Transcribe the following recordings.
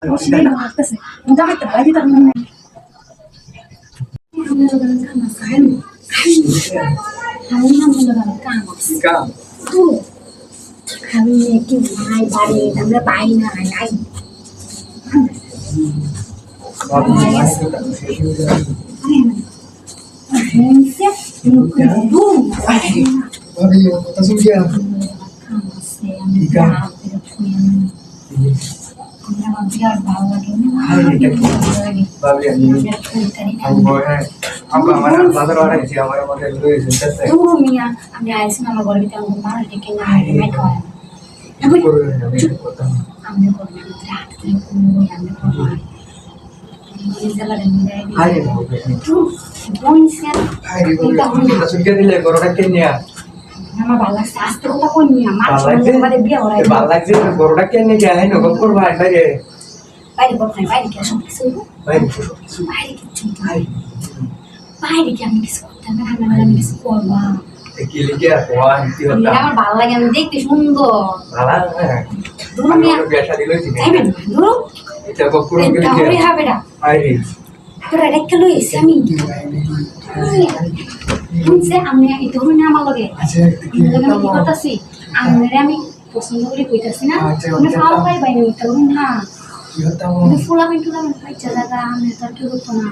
Sini dong atas ya. Enggak ada lagi teman. Kami yang mendengar kamu. Tuh. Kami yakin hai bari namanya bayi nai. Siap. Nama balak sastra kita punya mat cuma ada dia orang itu balak sih gorodak kan nih jahe no gopur baik baik baik boleh baik kita sampai suruh baik baik kita baik yang di sekolah kan anak-anak di sekolah kili kia kuah itu ini nama balak yang dekti sundo balak dulu ya biasa dulu sini saya dulu itu gopur itu kili hari kia apa dah baik Pero kalau isami Unse amne itu nama loge dengan kita sih amne kami পছন্দ করে কইতাছি না মানে খাওয়া পাই বাইরে উঠতে না মানে ফুলা কিন্তু না পাইছা দাদা আমি তো কি করতে না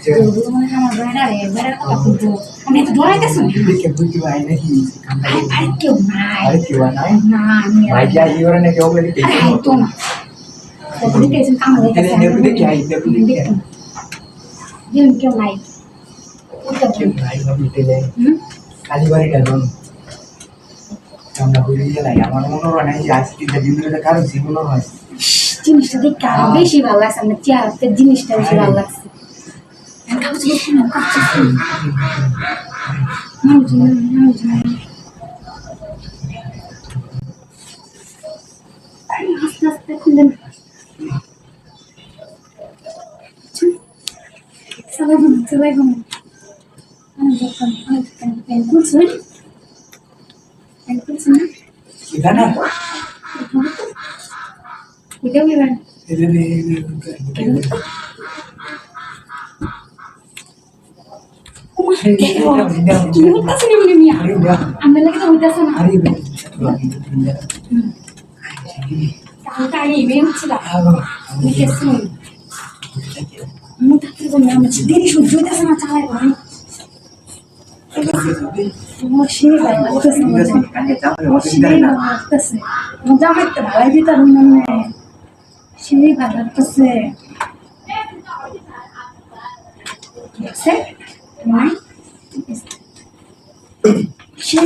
যেগুলো মানে আমার বেড়ার কথা বলবো আমি তো ডরাইতেছি দেখে বুঝতে পাই নাকি আরে কেউ নাই না আমি ভাই যা ইওরে নাকি ওগুলো দেখে তো না ওগুলো দেখে কাম হইতাছে দেখে আই দেখে কেউ নাই কালীবাড়িটা ধরুন আমরা বুঝিয়ে নাই আমার মনে হয় না যে আজকে দিনটা কারণ জীবন হয় জিনিসটা দেখে আরো বেশি ভালো লাগছে আমার চেয়ারটা জিনিসটা বেশি ভালো লাগছে আস্তে আস্তে খুললেন চলাই ঘুম পেন্সিল সুইট পেন্সিল না এখানে এটাও নেবেন কি হইতাছে না বলে মিয়া আমরা লাগে তো হইতাছে না তাই ইভেন্ট হচ্ছিল আমি কেসি আমি তাকে বললাম আমি দেরি সহ্য হইতাছে না চালাই ভাই আমার সেই ভালো লাগতেছে আমার সেই ভালো লাগতেছে জামাইতে ভালাই দিতাম মানে সেই ভালো লাগতেছে দেখছে নাই সেই